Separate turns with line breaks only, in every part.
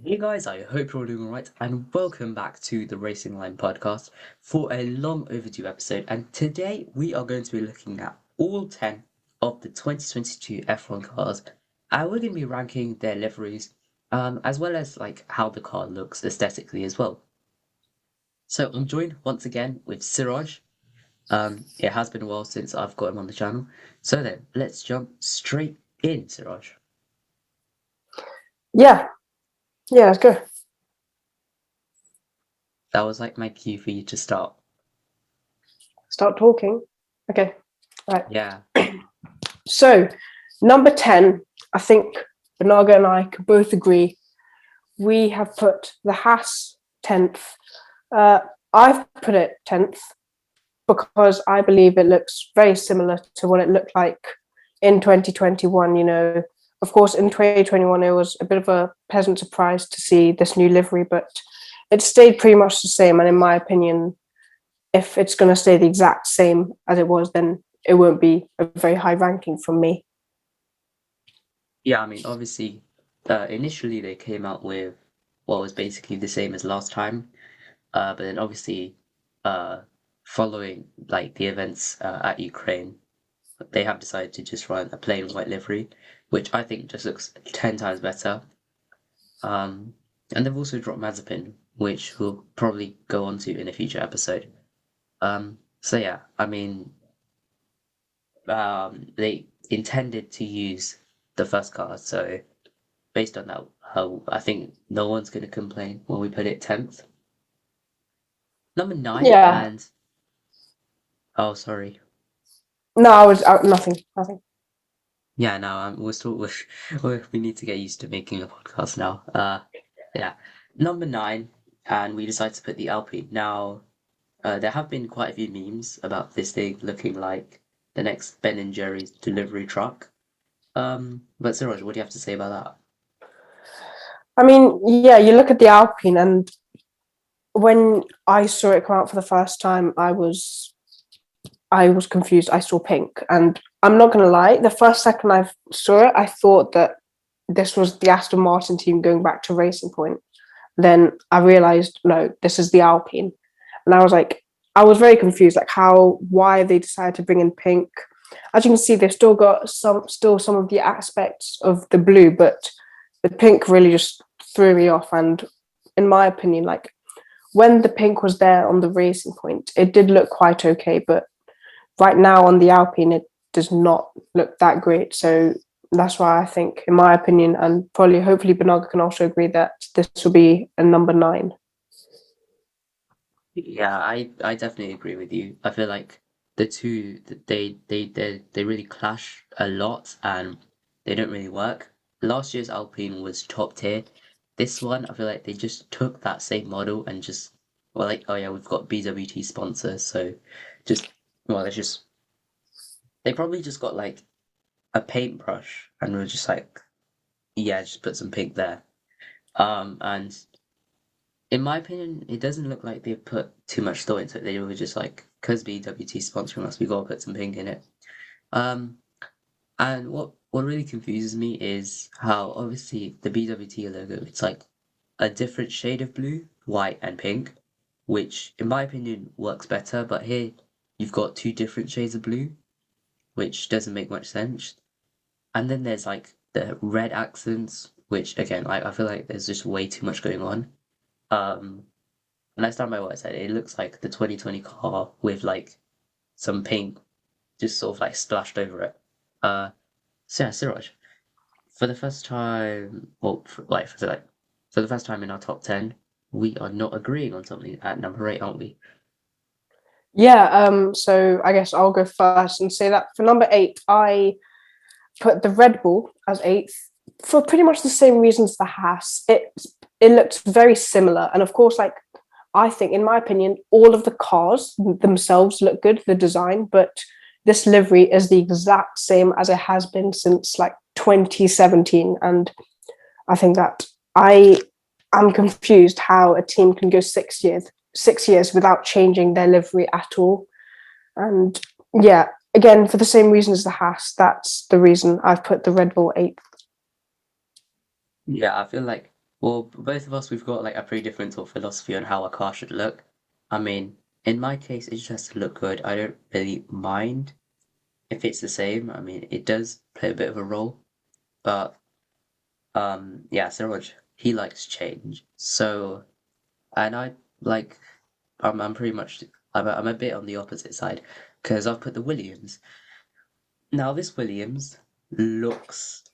Hey guys, I hope you're all doing alright, and welcome back to the Racing Line podcast for a long overdue episode. And today we are going to be looking at all 10 of the 2022 F1 cars, and we're going to be ranking their liveries, as well as like how the car looks aesthetically as well. So I'm joined once again with Siraj. It has been a while since I've got him on the channel. So then, let's jump straight in, Siraj.
Yeah, yeah, let's go.
That was like my cue for you to start.
Start talking. Okay, right.
Yeah.
So, number 10, I think Bernardo and I can both agree. We have put the Haas 10th. Uh, I've put it 10th because I believe it looks very similar to what it looked like in 2021. Of course, in 2021, it was a bit of a pleasant surprise to see this new livery, but it stayed pretty much the same. And in my opinion, if it's going to stay the exact same as it was, then it won't be a very high ranking from me.
Yeah, I mean, obviously, initially they came out with what was basically the same as last time, but then obviously, uh, following like the events at Ukraine, they have decided to just run a plain white livery, which I think just looks 10 times better. Um, and they've also dropped Mazepin, which we'll probably go on to in a future episode. So yeah, I mean, they intended to use the first car, so based on that, I think no one's going to complain when we put it 10th. Number nine,
Yeah.
and oh, sorry.
No, I was nothing, nothing.
Yeah, no, we're still we need to get used to making a podcast now. Yeah, number nine, and we decided to put the Alpine. Now, there have been quite a few memes about this thing looking like the next Ben and Jerry's delivery truck. But Siraj, what do you have to say about that?
I mean, yeah, you look at the Alpine, and when I saw it come out for the first time, I was confused. I saw pink, and I'm not gonna lie. The first second I saw it, I thought that this was the Aston Martin team going back to Racing Point. Then I realized, no, this is the Alpine, and I was like, I was very confused, like why they decided to bring in pink. As you can see, they've still some of the aspects of the blue, but the pink really just threw me off. And in my opinion, like when the pink was there on the Racing Point, it did look quite okay, but right now on the Alpine, it does not look that great. So that's why I think, in my opinion, and probably hopefully Bernardo can also agree that this will be a number 9.
Yeah, I definitely agree with you. I feel like the two they really clash a lot and they don't really work. Last year's Alpine was top tier. This one, I feel like they just took that same model and just well like oh yeah, we've got BWT sponsors, so just well it's just they probably just got like a paintbrush and were just like yeah, just put some pink there. And in my opinion, it doesn't look like they've put too much thought into it. They were just like, because BWT sponsoring us, we gotta put some pink in it. Um, and what really confuses me is how obviously the BWT logo, it's like a different shade of blue, white and pink, which in my opinion works better. But here you've got two different shades of blue, which doesn't make much sense. And then there's like the red accents, which again, like I feel like there's just way too much going on. Um, And I stand by what I said. It looks like the 2020 car with like some paint just sort of like splashed over it. So yeah, Siraj, for the first time, well, for the first time in our top 10, we are not agreeing on something at number 8, aren't we?
Yeah, so I guess I'll go first and say that for number 8, I put the Red Bull as eighth for pretty much the same reasons the Haas. It looks very similar, and of course, like I think, in my opinion, all of the cars themselves look good, the design, but this livery is the exact same as it has been since like 2017, and I think that I am confused how a team can go 6 years without changing their livery at all. And yeah, again, for the same reason as the Haas, that's the reason I've put the Red Bull eighth.
Yeah, I feel like Well, both of us, we've got like a pretty different sort of philosophy on how a car should look. I mean, in my case, it just has to look good. I don't really mind if it's the same. I mean, it does play a bit of a role, but yeah, Siraj, he likes change. So, and I like, I'm pretty much, I'm a bit on the opposite side because I've put the Williams. Now, this Williams looks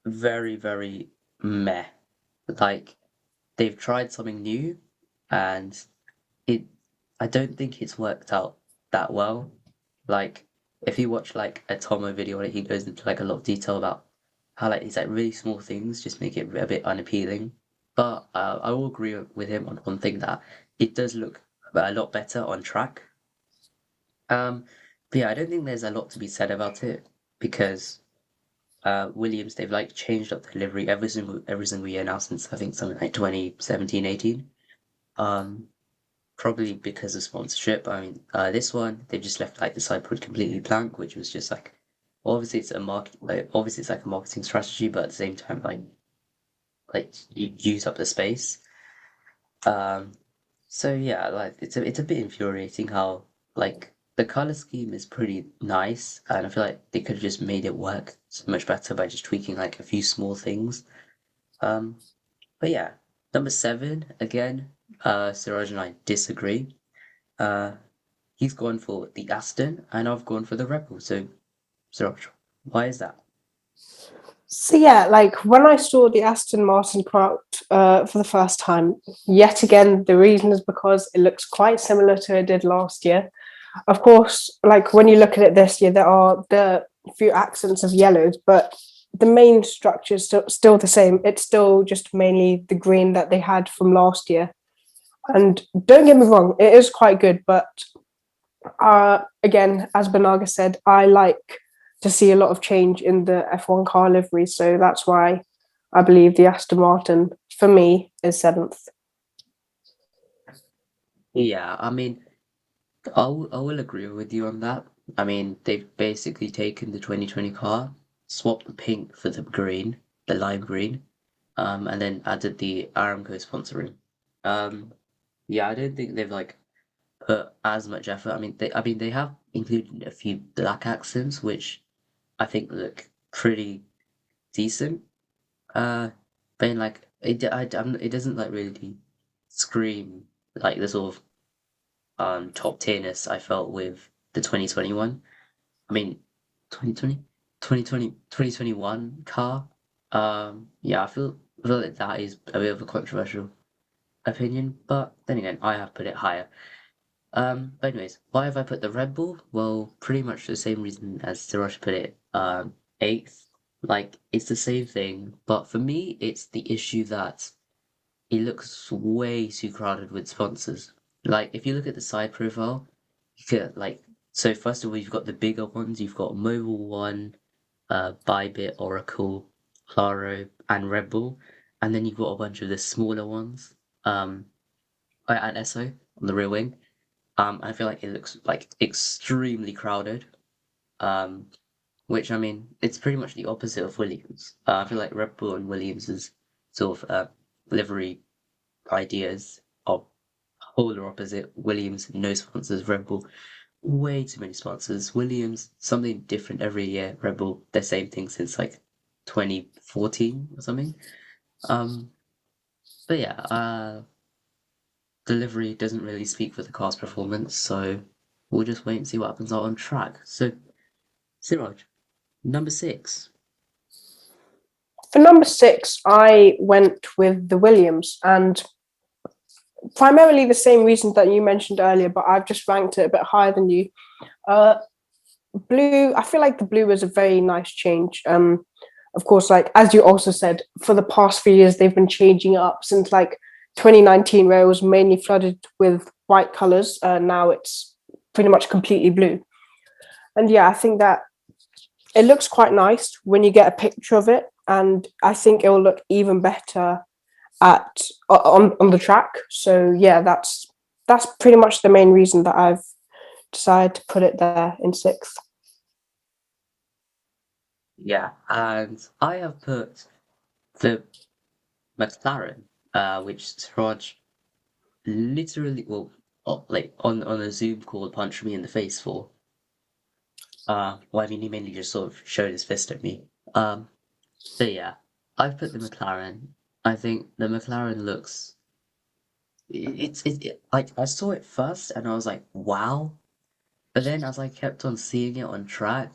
very, very meh. Like they've tried something new, and it, I don't think it's worked out that well. Like if you watch like a Tomo video, he goes into like a lot of detail about how like these like really small things just make it a bit unappealing. But I will agree with him on one thing that it does look a lot better on track. Um, but yeah, I don't think there's a lot to be said about it because Williams, they've like changed up the livery every single year now since I think something like 2017, 18. Um, Probably because of sponsorship. I mean, this one they've just left like the sideboard completely blank, which was just like obviously it's a market, like obviously it's like a marketing strategy, but at the same time like you use up the space. Um, so yeah, like it's a bit infuriating how like the color scheme is pretty nice, and I feel like they could have just made it work so much better by just tweaking like a few small things. Um, but yeah, number seven again. Siraj and I disagree. Uh, he's gone for the Aston, and I've gone for the Rebel. So, Siraj, why is that?
So yeah, like when I saw the Aston Martin product for the first time, yet again the reason is because it looks quite similar to it did last year. Of course, like when you look at it this year, there are the few accents of yellows, but the main structure is still the same. It's still just mainly the green that they had from last year. And don't get me wrong, it is quite good, but again, as Banaga said, I like to see a lot of change in the F1 car livery. So that's why I believe the Aston Martin, for me, is seventh.
Yeah, I mean, I will agree with you on that. I mean, they've basically taken the 2020 car, swapped the pink for the green, the lime green, and then added the Aramco sponsoring. Um, yeah, I don't think they've like put as much effort. I mean, they have included a few black accents, which I think look pretty decent. But in, like it doesn't like really scream like the sort of top tierness I felt with the 2021. I mean 2020, 2020, 2021 car. Yeah, I feel like that is a bit of a controversial opinion, but then again, I have put it higher. But anyways, why have I put the Red Bull? Well, pretty much the same reason as Siraj put it. Eighth. Like it's the same thing, but for me, it's the issue that it looks way too crowded with sponsors. Like if you look at the side profile, you get like so first of all you've got the bigger ones, you've got Mobile One, Bybit, Oracle, Claro, and Red Bull, and then you've got a bunch of the smaller ones, and Esso on the rear wing. I feel like it looks like extremely crowded. Um, which I mean, it's pretty much the opposite of Williams. I feel like Red Bull and Williams's sort of livery ideas are polar opposite. Williams, no sponsors. Red Bull, way too many sponsors. Williams, something different every year. Red Bull, the same thing since like 2014 or something. Um, but yeah, delivery doesn't really speak for the car's performance, so we'll just wait and see what happens out on track. So, Siraj, number six.
For number six, I went with the Williams, and primarily the same reasons that you mentioned earlier, but I've just ranked it a bit higher than you. Uh, Blue, I feel like the blue is a very nice change. Of course, like as you also said, for the past few years they've been changing it up since like 2019, where it was mainly flooded with white colors. Now it's pretty much completely blue, and yeah, I think that it looks quite nice when you get a picture of it, and I think it will look even better at on the track. So yeah, that's pretty much the main reason that I've decided to put it there in sixth.
Yeah, and I have put the McLaren, which Siraj literally, well, like on a Zoom call, punched me in the face for. Well, I mean, he mainly just sort of showed his fist at me. So yeah, I've put the McLaren. I think the McLaren looks. Like I saw it first and I was like, wow. But then as I kept on seeing it on track,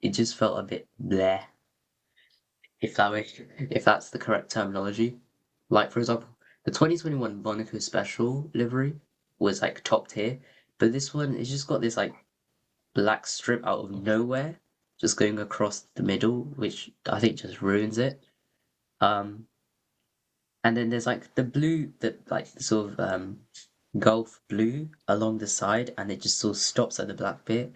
it just felt a bit bleh. If that's the correct terminology. Like for example, the 2021 Monaco Special livery was like top tier, but this one it's just got this like black strip out of nowhere, just going across the middle, which I think just ruins it. Um, and then there's like the blue that like sort of Gulf blue along the side, and it just sort of stops at the black bit,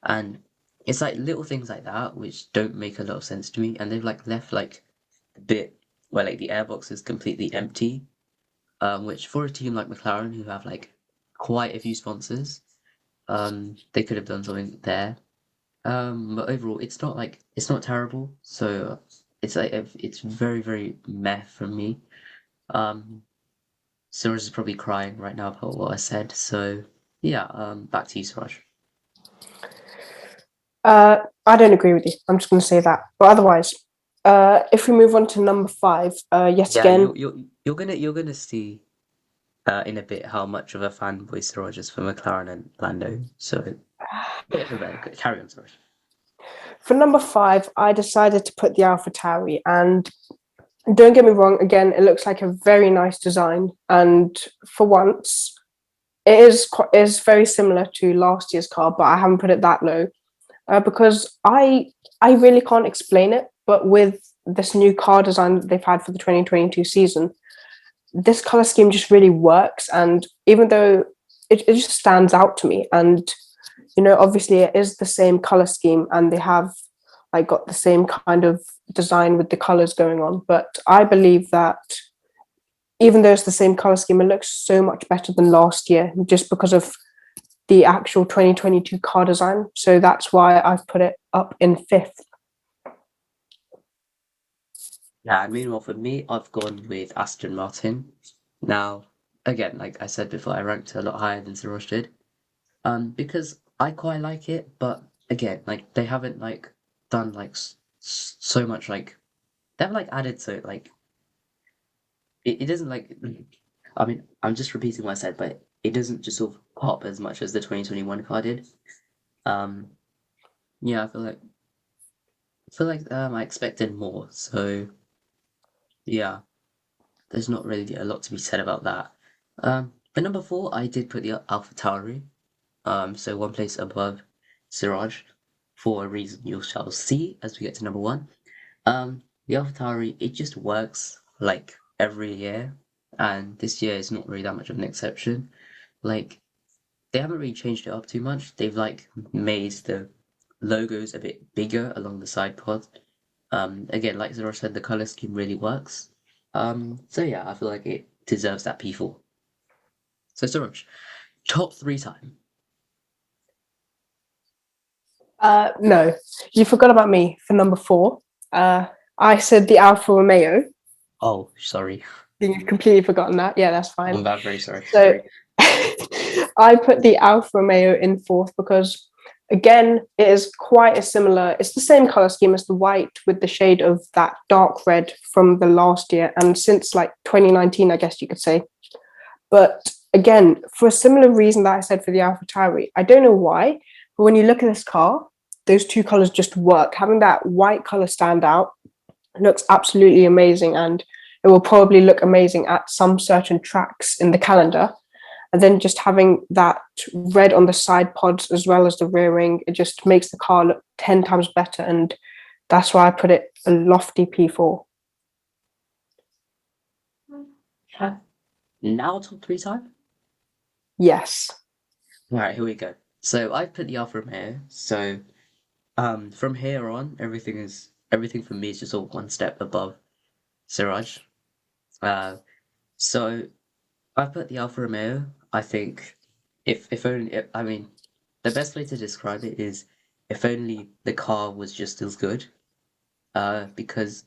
and it's like little things like that which don't make a lot of sense to me, and they've like left like the bit where like the airbox is completely empty, which for a team like McLaren who have like quite a few sponsors, they could have done something there. But overall, it's not terrible, so it's like it's very very meh for me. Um, Suraj is probably crying right now about what I said. So yeah, back to you, Suraj.
I don't agree with you. I'm just going to say that. But otherwise, if we move on to number five, yet
Yeah,
again,
you're gonna see in a bit how much of a fanboy Suraj is for McLaren and Lando. So carry on, Suraj.
for number five, I decided to put the Alpha Tauri. And don't get me wrong, again, it looks like a very nice design. And for once, it is very similar to last year's car, but I haven't put it that low because I really can't explain it. But with this new car design that they've had for the 2022 season, this color scheme just really works. And even though it just stands out to me, and obviously it is the same color scheme, and they have like got the same kind of design with the colors going on. But I believe that even though it's the same color scheme, it looks so much better than last year just because of the actual 2022 car design. So that's why I've put it up in fifth.
Yeah, and meanwhile for me, I've gone with Aston Martin. Now, again, like I said before, I ranked it a lot higher than Suraj did. Because I quite like it, but again, like they haven't like done like so much like they haven't like added so like it doesn't like I mean I'm just repeating what I said, but it doesn't just sort of pop as much as the 2021 car did. Um, yeah, I feel like I expected more, so yeah, there's not really a lot to be said about that. But number four, I did put the Alpha Tauri. So one place above Siraj for a reason you shall see as we get to number one. The AlphaTauri, it just works like every year, and this year is not really that much of an exception. Like they haven't really changed it up too much. They've like made the logos a bit bigger along the side pod. Again, like Siraj said, the color scheme really works. So yeah, I feel like it deserves that P4. So Siraj, top three time.
No, you forgot about me for number four. I said the Alfa Romeo.
Oh, sorry.
You've completely forgotten that. Yeah, that's fine.
I'm very sorry.
So I put the Alfa Romeo in fourth because, again, it is quite a similar, it's the same color scheme as the white with the shade of that dark red from the last year. And since like 2019, I guess you could say. But again, for a similar reason that I said for the Alpha Tauri, I don't know why, but when you look at this car, those two colors just work. Having that white color stand out looks absolutely amazing, and it will probably look amazing at some certain tracks in the calendar. And then just having that red on the side pods as well as the rear ring, it just makes the car look 10 times better. And that's why I put it a lofty P4.
Now top three time?
Yes.
All right, here we go. So I've put the Alfa Romeo. So from here on, everything for me is just all one step above Siraj. Uh, so I've put the Alfa Romeo. I think if only I mean the best way to describe it is if only the car was just as good. Because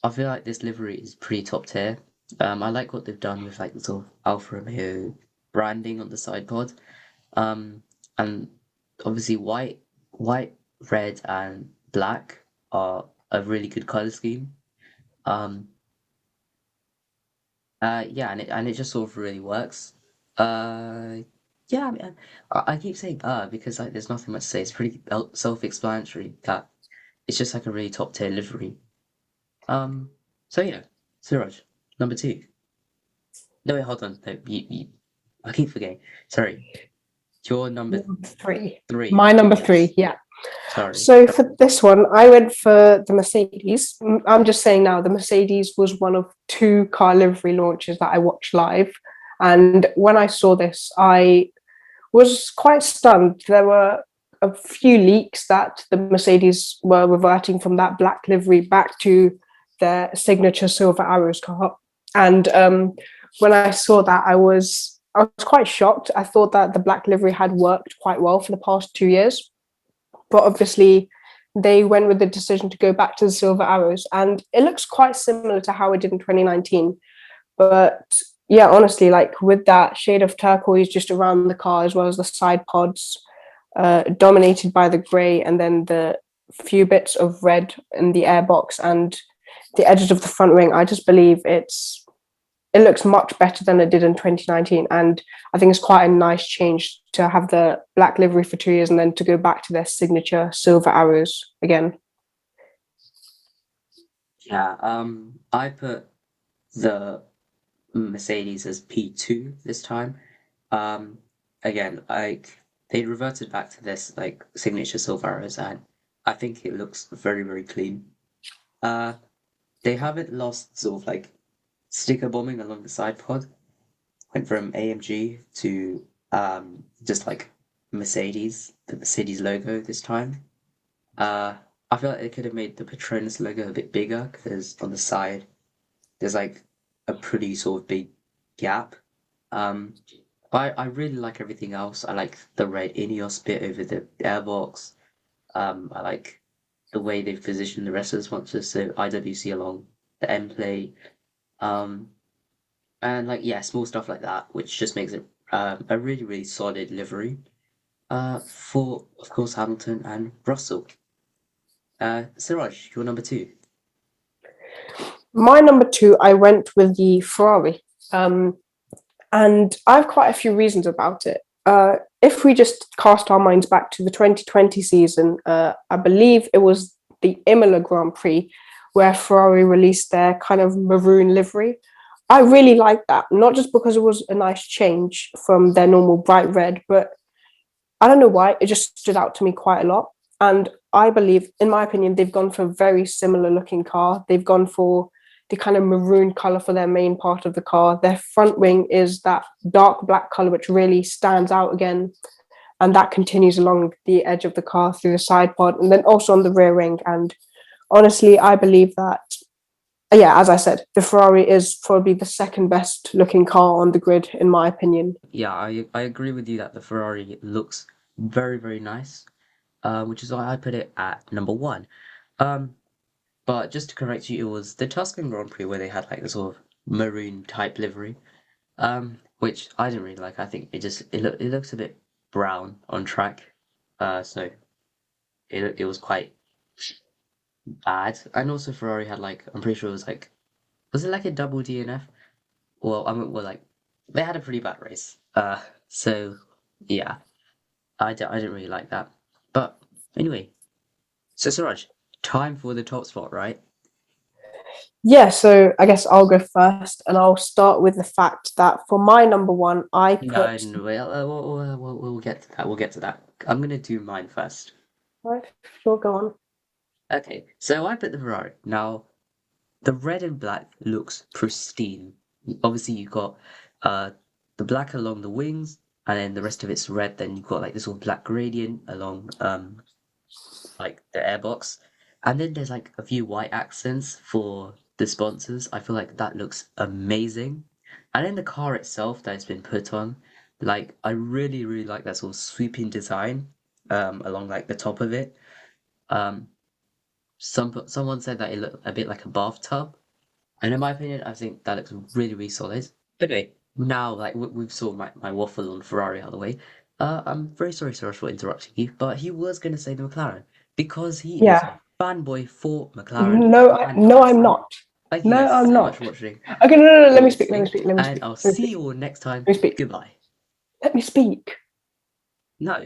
I feel like this livery is pretty top tier. I like what they've done with like the sort of Alfa Romeo branding on the side pod. Um, and obviously white, red, and black are a really good color scheme. Um, yeah, and it just sort of really works. Uh, yeah, I mean, I keep saying because like there's nothing much to say. It's pretty self-explanatory that it's just like a really top tier livery. Um, so yeah, Suraj, number two. No, wait, hold on. No, I keep forgetting. Sorry, your number
Number three.
three.
My number three,
Yes.
yeah.
Sorry.
So for this one, I went for the Mercedes. I'm just saying now, the Mercedes was one of two car livery launches that I watched live. And when I saw this, I was quite stunned. There were a few leaks that the Mercedes were reverting from that black livery back to their signature silver arrows car. And when I saw that, I was quite shocked. I thought that the black livery had worked quite well for the past 2 years, but obviously they went with the decision to go back to the silver arrows, and it looks quite similar to how it did in 2019. But yeah, honestly, like with that shade of turquoise just around the car, as well as the side pods, dominated by the grey, and then the few bits of red in the airbox and the edges of the front wing, I just believe it looks much better than it did in 2019. And I think it's quite a nice change to have the black livery for 2 years and then to go back to their signature silver arrows again.
Yeah. I put the Mercedes as P2 this time. Um, again, like they reverted back to this like signature silver arrows, and I think it looks very, very clean. Uh, they haven't lost sort of like sticker bombing along the side pod. Went from AMG to just like Mercedes, the Mercedes logo this time. Uh, I feel like they could have made the Petronas logo a bit bigger because on the side there's like a pretty sort of big gap. Um, but I really like everything else. I like the red Ineos bit over the airbox. I like the way they've positioned the rest of the sponsors, so IWC along the end plate. Um, and like yeah, small stuff like that, which just makes it a really really solid livery. For of course Hamilton and Russell. Siraj, your number two.
My number two, I went with the Ferrari. Um, and I have quite a few reasons about it. If we just cast our minds back to the 2020 season, I believe it was the Imola Grand Prix where Ferrari released their kind of maroon livery. I really liked that, not just because it was a nice change from their normal bright red, but I don't know why, it just stood out to me quite a lot. And I believe, in my opinion, they've gone for a very similar looking car. They've gone for the kind of maroon color for their main part of the car. Their front wing is that dark black color, which really stands out again. And that continues along the edge of the car through the side pod and then also on the rear wing. And honestly, I believe that, yeah, as I said, the Ferrari is probably the second best looking car on the grid, in my opinion.
Yeah, I agree with you that the Ferrari looks very very nice. Which is why I put it at number one. Um, but just to correct you, it was the Tuscan Grand Prix where they had like the sort of maroon type livery. Which I didn't really like. I think it looks a bit brown on track. So it was quite bad. And also Ferrari had like I'm pretty sure it was like was it like a double DNF? Well, I mean, well, like they had a pretty bad race. So yeah, I didn't really like that. But anyway, so Suraj, time for the top spot, right?
Yeah, so I guess I'll go first, and I'll start with the fact that for my number one, I
No,
put.
no, we'll get to that. We'll get to that. I'm gonna do mine first.
Right, sure, go on.
Okay, so I put the Ferrari. Now, the red and black looks pristine. Obviously, you've got uh the black along the wings, and then the rest of it's red. Then you've got like this sort of black gradient along like the airbox, and then there's like a few white accents for the sponsors. I feel like that looks amazing, and then the car itself that it's been put on, like I really really like that sort of sweeping design along like the top of it. Um, someone said that it looked a bit like a bathtub, And in my opinion, I think that looks really, really solid. Anyway, now like we've saw my waffle on Ferrari out of the way. I'm very sorry, Suraj, for interrupting you, but he was going to say the McLaren because he is
Yeah.
a fanboy for McLaren
No,
and
no, I'm
Aston.
not.
Thank you
No,
guys
I'm
so much
not.
for watching
Okay, no, no, no. Let
or
me speak. Let me
listening,
speak. Let me
and
speak.
I'll
Let me
see
speak.
you all next time.
Let me speak.
Goodbye.
Let me speak.
No.